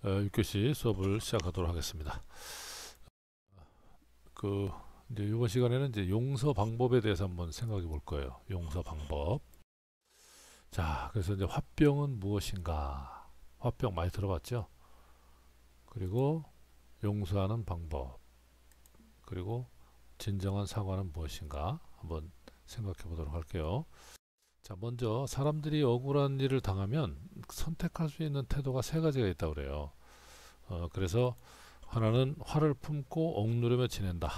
6교시 수업을 시작하도록 하겠습니다. 이제 이번 시간에는 이제 용서 방법에 대해서 한번 생각해 볼 거예요. 용서 방법. 자, 그래서 이제 화병은 무엇인가? 화병 많이 들어봤죠? 그리고 용서하는 방법. 그리고 진정한 사과는 무엇인가? 한번 생각해 보도록 할게요. 자, 먼저 사람들이 억울한 일을 당하면 선택할 수 있는 태도가 세 가지가 있다고 그래요. 그래서 하나는 화를 품고 억누르며 지낸다.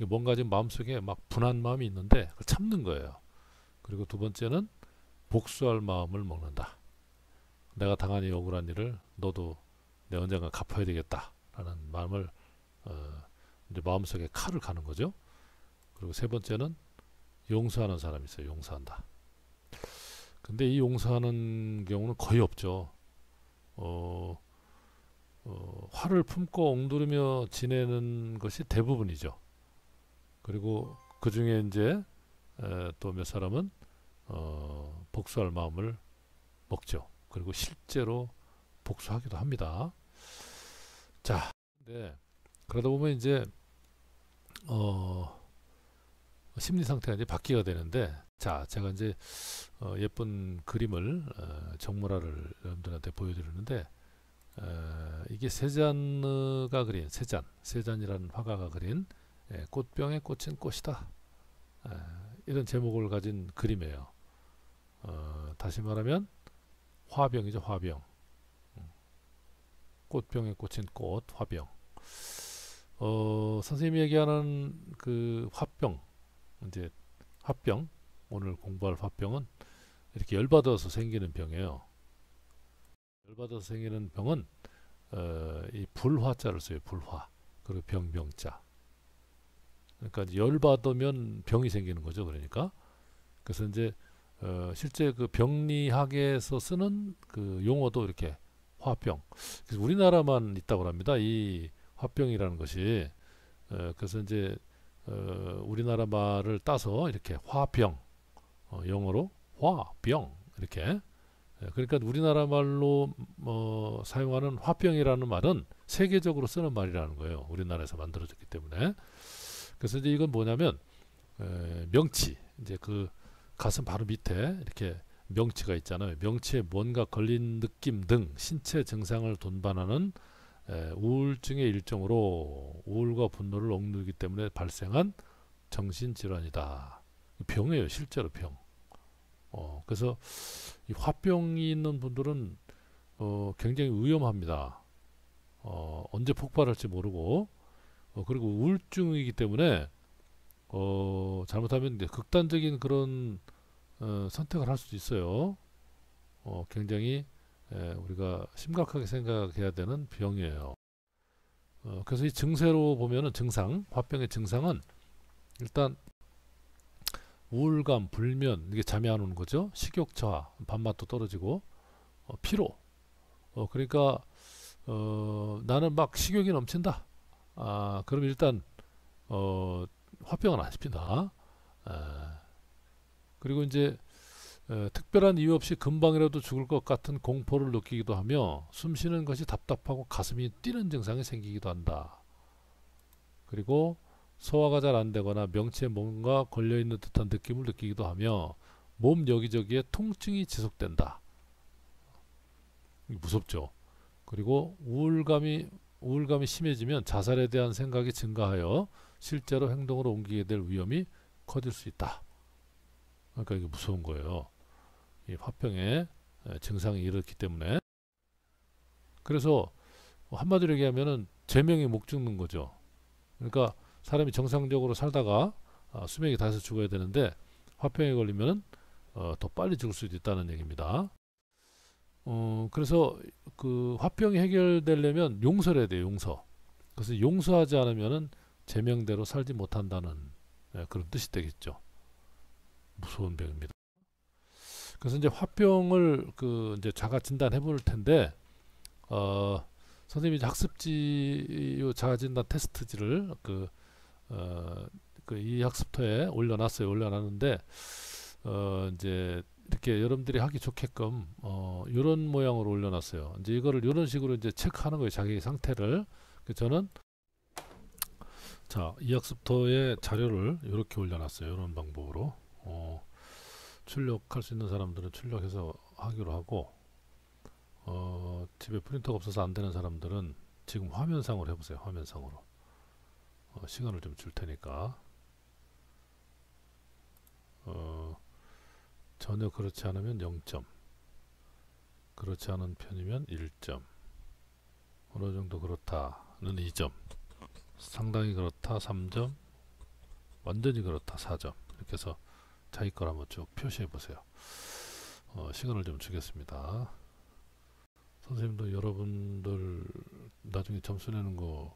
뭔가 지금 마음속에 막 분한 마음이 있는데 그걸 참는 거예요. 그리고 두 번째는 복수할 마음을 먹는다. 내가 당한 이 억울한 일을 너도 내 언젠가 갚아야 되겠다라는 마음을 이제 마음속에 칼을 가는 거죠. 그리고 세 번째는 용서하는 사람이 있어요. 용서한다. 근데 이 용서하는 경우는 거의 없죠. 화를 품고 억누르며 지내는 것이 대부분이죠. 그리고 그 중에 이제 또 몇 사람은 복수할 마음을 먹죠. 그리고 실제로 복수하기도 합니다. 자, 근데 그러다 보면 이제 심리 상태가 이제 바뀌게 되는데, 자, 제가 이제 예쁜 그림을 정물화를 여러분들한테 보여드리는데, 이게 세잔느가 그린 세잔이라는 화가가 그린 꽃병에 꽂힌 꽃이다. 이런 제목을 가진 그림이에요. 다시 말하면 화병이죠, 화병. 꽃병에 꽂힌 꽃, 화병. 선생님이 얘기하는 그 화병, 이제 화병, 오늘 공부할 화병은 이렇게 열받아서 생기는 병이에요. 열받아서 생기는 병은 이 불화자를 써요. 불화. 그리고 병자. 그러니까 열받으면 병이 생기는 거죠. 그러니까 그래서 이제 실제 그 병리학에서 쓰는 그 용어도 이렇게 화병. 그래서 우리나라만 있다고 합니다. 이 화병이라는 것이. 그래서 이제 우리나라 말을 따서 이렇게 화병, 영어로 화병 이렇게. 그러니까 우리나라 말로 사용하는 화병이라는 말은 세계적으로 쓰는 말이라는 거예요. 우리나라에서 만들어졌기 때문에. 그래서 이제 이건 뭐냐면 명치, 이제 그 가슴 바로 밑에 이렇게 명치가 있잖아요. 명치에 뭔가 걸린 느낌 등 신체 증상을 동반하는 우울증의 일종으로 우울과 분노를 억누르기 때문에 발생한 정신질환이다. 병이에요. 실제로 병. 그래서 이 화병이 있는 분들은 굉장히 위험합니다. 언제 폭발할지 모르고, 그리고 우울증이기 때문에 잘못하면 이제 극단적인 그런 선택을 할 수도 있어요. 굉장히 우리가 심각하게 생각해야 되는 병이에요. 그래서 이 증세로 보면은 화병의 증상은 일단 우울감, 불면, 이게 잠이 안 오는 거죠. 식욕 저하, 밥맛도 떨어지고, 피로. 그러니까 나는 막 식욕이 넘친다. 그럼 일단 화병은 아닙니다. 그리고 이제 특별한 이유 없이 금방이라도 죽을 것 같은 공포를 느끼기도 하며 숨 쉬는 것이 답답하고 가슴이 뛰는 증상이 생기기도 한다. 그리고 소화가 잘 안 되거나 명치에 뭔가 걸려있는 듯한 느낌을 느끼기도 하며 몸 여기저기에 통증이 지속된다. 무섭죠. 그리고 우울감이 심해지면 자살에 대한 생각이 증가하여 실제로 행동으로 옮기게 될 위험이 커질 수 있다. 그러니까 이게 무서운 거예요. 이 화병의 증상이 이렇기 때문에. 그래서 한마디로 얘기하면은 제명이 목 죽는 거죠. 그러니까 사람이 정상적으로 살다가 수명이 다해서 죽어야 되는데 화병에 걸리면 더 빨리 죽을 수도 있다는 얘기입니다. 그래서 그 화병이 해결되려면 용서를 해야 돼요. 용서. 그래서 용서하지 않으면은 제명대로 살지 못한다는 그런 뜻이 되겠죠. 무서운 병입니다. 그래서 이제 화병을 그 이제 자가 진단해 볼 텐데 선생님이 학습지 요 자가 진단 테스트지를 이 학습터에 올려놨어요. 올려놨는데 이제 이렇게 여러분들이 하기 좋게끔 이런 모양으로 올려놨어요. 이제 이거를 이런 식으로 이제 체크하는 거예요. 자기 상태를. 그래서 저는 자, 이 학습터에 자료를 이렇게 올려놨어요. 이런 방법으로. 출력할 수 있는 사람들은 출력해서 하기로 하고, 집에 프린터가 없어서 안 되는 사람들은 지금 화면상으로 해보세요. 화면상으로. 시간을 좀 줄 테니까. 전혀 그렇지 않으면 0점, 그렇지 않은 편이면 1점, 어느 정도 그렇다는 2점, 상당히 그렇다 3점, 완전히 그렇다 4점. 이렇게 해서 자기 걸 한번 쭉 표시해 보세요. 시간을 좀 주겠습니다. 선생님도 여러분들 나중에 점수 내는 거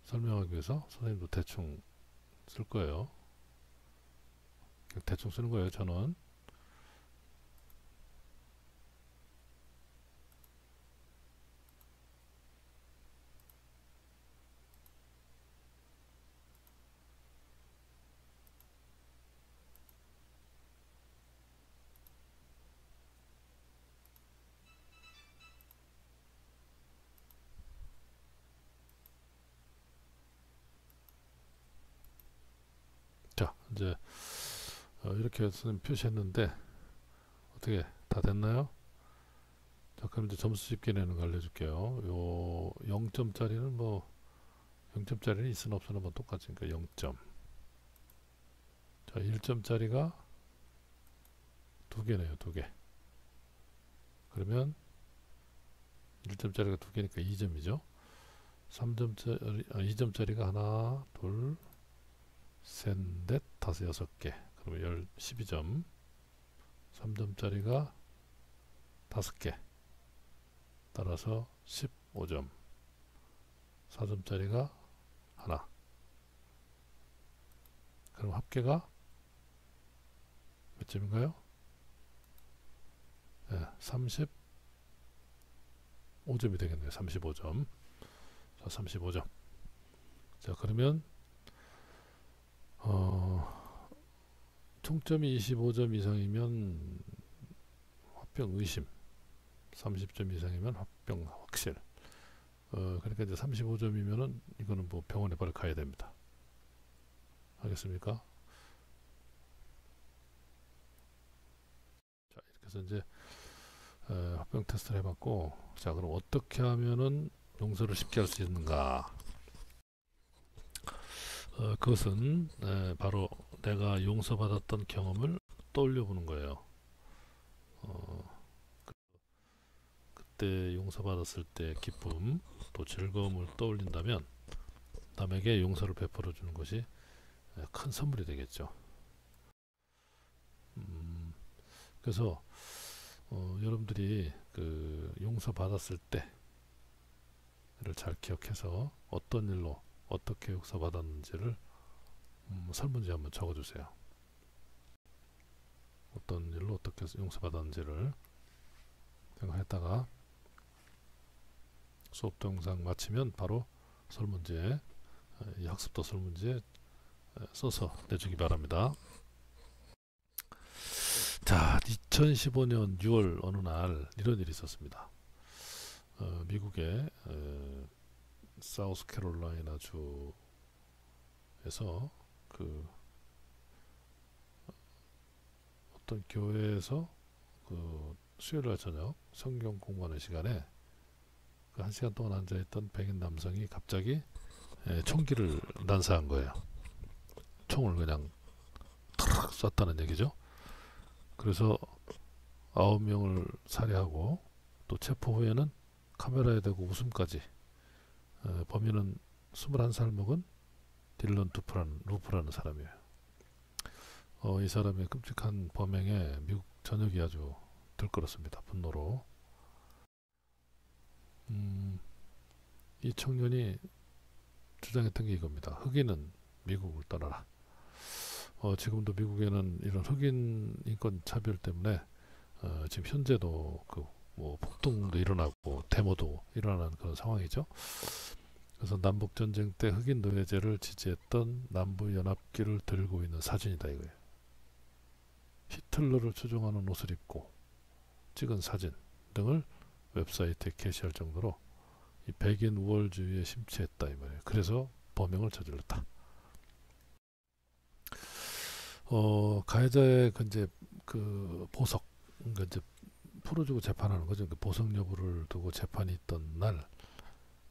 설명하기 위해서 선생님도 대충 쓸 거예요. 대충 쓰는 거예요. 저는. 자, 이제 이렇게 선생님 표시했는데 어떻게 다 됐나요? 자, 그럼 이제 점수 집계 내는 거 알려줄게요. 요 0점짜리는 뭐 0점짜리는 있으나 없으나 뭐 똑같으니까 0점. 자, 1점짜리가 두 개네요. 두 개. 그러면 1점짜리가 두 개니까 2점이죠. 2점짜리가 하나, 둘, 셋, 넷, 다섯, 여섯 개. 그러면 12점. 3점짜리가 다섯 개. 따라서 15점. 4점짜리가 하나. 그럼 합계가 몇 점인가요? 네, 35점이 되겠네요. 35점. 자, 35점. 자, 그러면 총점이 25점 이상이면 합병 의심, 30점 이상이면 합병 확실. 그러니까 이제 35점이면은 이거는 뭐 병원에 빨리 가야 됩니다. 알겠습니까? 자, 이렇게 해서 이제 합병 테스트를 해봤고, 자, 그럼 어떻게 하면은 용서를 쉽게 할 수 있는가? 그것은 바로 내가 용서받았던 경험을 떠올려 보는 거예요. 그때 용서받았을 때 기쁨 또 즐거움을 떠올린다면 남에게 용서를 베풀어 주는 것이 큰 선물이 되겠죠. 그래서 여러분들이 그 용서받았을 때를 잘 기억해서 어떤 일로 어떻게 용서받았는지를 설문지에 한번 적어주세요. 어떤 일로 어떻게 용서받았는지를 생각했다가 수업 동영상 마치면 바로 설문지에 이 학습도 설문지에 써서 내주기 바랍니다. 자, 2015년 6월 어느 날 이런 일이 있었습니다. 미국의 사우스캐롤라이나 주에서 그 어떤 교회에서 그 수요일날 저녁 성경 공부하는 시간에 그 1시간 동안 앉아있던 백인 남성이 갑자기 총기를 난사한 거예요. 총을 그냥 탁 쐈다는 얘기죠. 그래서 9명을 살해하고 또 체포 후에는 카메라에 대고 웃음까지. 범인은 21살 먹은 딜런 루프라는 사람이에요. 이 사람의 끔찍한 범행에 미국 전역이 아주 들끓었습니다. 분노로. 이 청년이 주장했던 게 이겁니다. 흑인은 미국을 떠나라. 지금도 미국에는 이런 흑인 인권 차별 때문에 지금 현재도 뭐 폭동도 일어나고 데모도 일어나는 그런 상황이죠. 그래서 남북 전쟁 때 흑인 노예제를 지지했던 남부 연합기를 들고 있는 사진이다 이거예요. 히틀러를 추종하는 옷을 입고 찍은 사진 등을 웹사이트에 게시할 정도로 이 백인 우월주의에 심취했다 이 말이에요. 그래서 범행을 저질렀다. 가해자의 그 보석, 그러니까 이제 풀어주고 재판하는 거죠. 그 보석 여부를 두고 재판이 있던 날,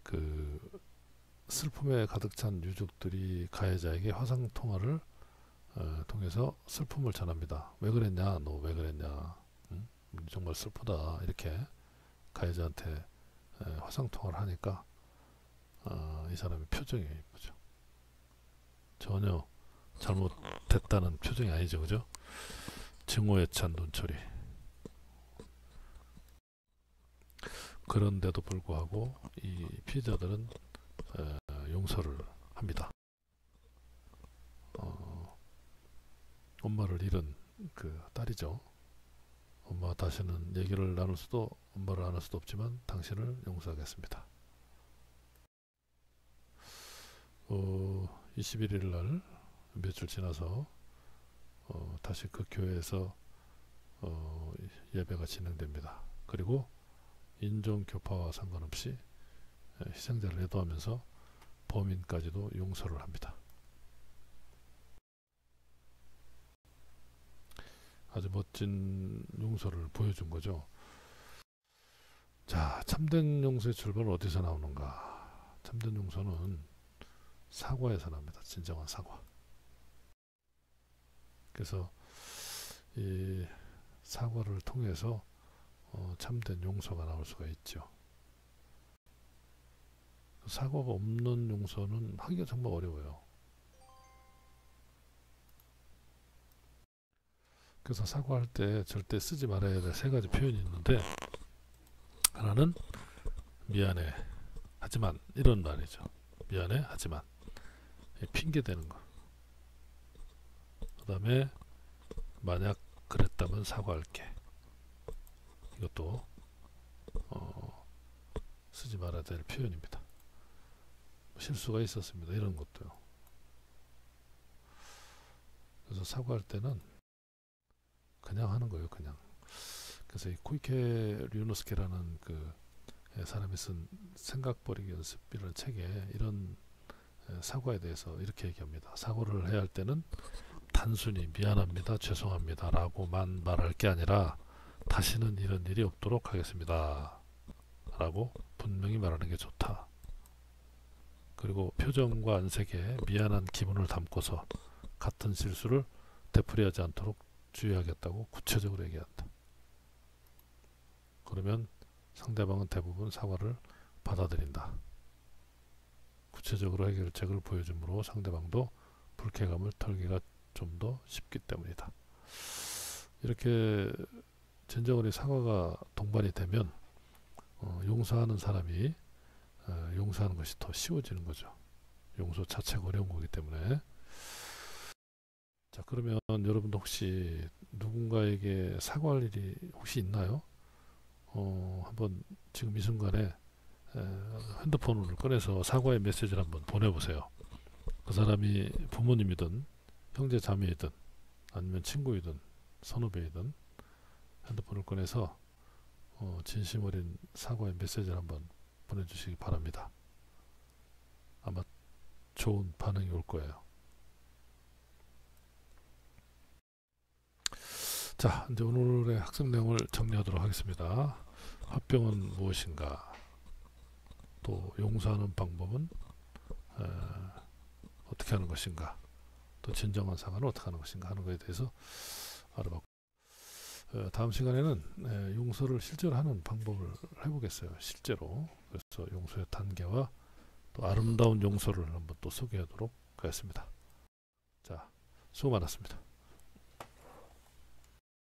그 슬픔에 가득 찬 유족들이 가해자에게 화상 통화를 통해서 슬픔을 전합니다. 왜 그랬냐, 너 왜 그랬냐, 응? 정말 슬프다, 이렇게 가해자한테 화상 통화를 하니까 이 사람의 표정이 이쁘죠. 전혀 잘못됐다는 표정이 아니죠, 그죠? 증오에 찬 눈초리. 그런데도 불구하고 이 피해자들은 용서를 합니다. 엄마를 잃은 그 딸이죠. 엄마 다시는 얘기를 나눌 수도, 엄마를 안을 수도 없지만 당신을 용서하겠습니다. 21일 날 며칠 지나서 다시 그 교회에서 예배가 진행됩니다. 그리고 인종 교파와 상관없이 희생자를 애도하면서 범인까지도 용서를 합니다. 아주 멋진 용서를 보여준 거죠. 자, 참된 용서의 출발은 어디서 나오는가? 참된 용서는 사과에서 납니다. 진정한 사과. 그래서 이 사과를 통해서 참된 용서가 나올 수가 있죠. 사과가 없는 용서는 하기가 정말 어려워요. 그래서 사과할 때 절대 쓰지 말아야 될 세 가지 표현이 있는데, 하나는 미안해 하지만, 이런 말이죠. 미안해 하지만, 핑계 대는 거. 그 다음에 만약 그랬다면 사과할게. 이것도 쓰지 말아야 될 표현입니다. 실수가 있었습니다. 이런 것도요. 그래서 사과할 때는 그냥 하는 거예요. 그냥. 그래서 이 코이케 류노스케라는 그 사람이 쓴 생각 버리기 연습이라는 책에 이런 사과에 대해서 이렇게 얘기합니다. 사과를 해야 할 때는 단순히 미안합니다, 죄송합니다 라고만 말할 게 아니라 다시는 이런 일이 없도록 하겠습니다 라고 분명히 말하는 게 좋다. 그리고 표정과 안색에 미안한 기분을 담고서 같은 실수를 되풀이하지 않도록 주의하겠다고 구체적으로 얘기한다. 그러면 상대방은 대부분 사과를 받아들인다. 구체적으로 해결책을 보여주므로 상대방도 불쾌감을 털기가 좀 더 쉽기 때문이다. 이렇게 진정으로 사과가 동반이 되면 용서하는 사람이 용서하는 것이 더 쉬워지는 거죠. 용서 자체가 어려운 거기 때문에. 자, 그러면 여러분도 혹시 누군가에게 사과할 일이 혹시 있나요? 한번 지금 이 순간에 핸드폰을 꺼내서 사과의 메시지를 한번 보내보세요. 그 사람이 부모님이든 형제 자매이든 아니면 친구이든 선후배이든 핸드폰을 꺼내서 진심 어린 사과의 메시지를 한번 보내주시기 바랍니다. 아마 좋은 반응이 올 거예요. 자, 이제 오늘의 학습 내용을 정리하도록 하겠습니다. 화병은 무엇인가? 또 용서하는 방법은 어떻게 하는 것인가? 또 진정한 사과는 어떻게 하는 것인가 하는 것에 대해서 알아봤고, 다음 시간에는 용서를 실제로 하는 방법을 해보겠어요. 실제로. 그래서 용서의 단계와 또 아름다운 용서를 한번 또 소개하도록 하겠습니다. 자, 수고 많았습니다.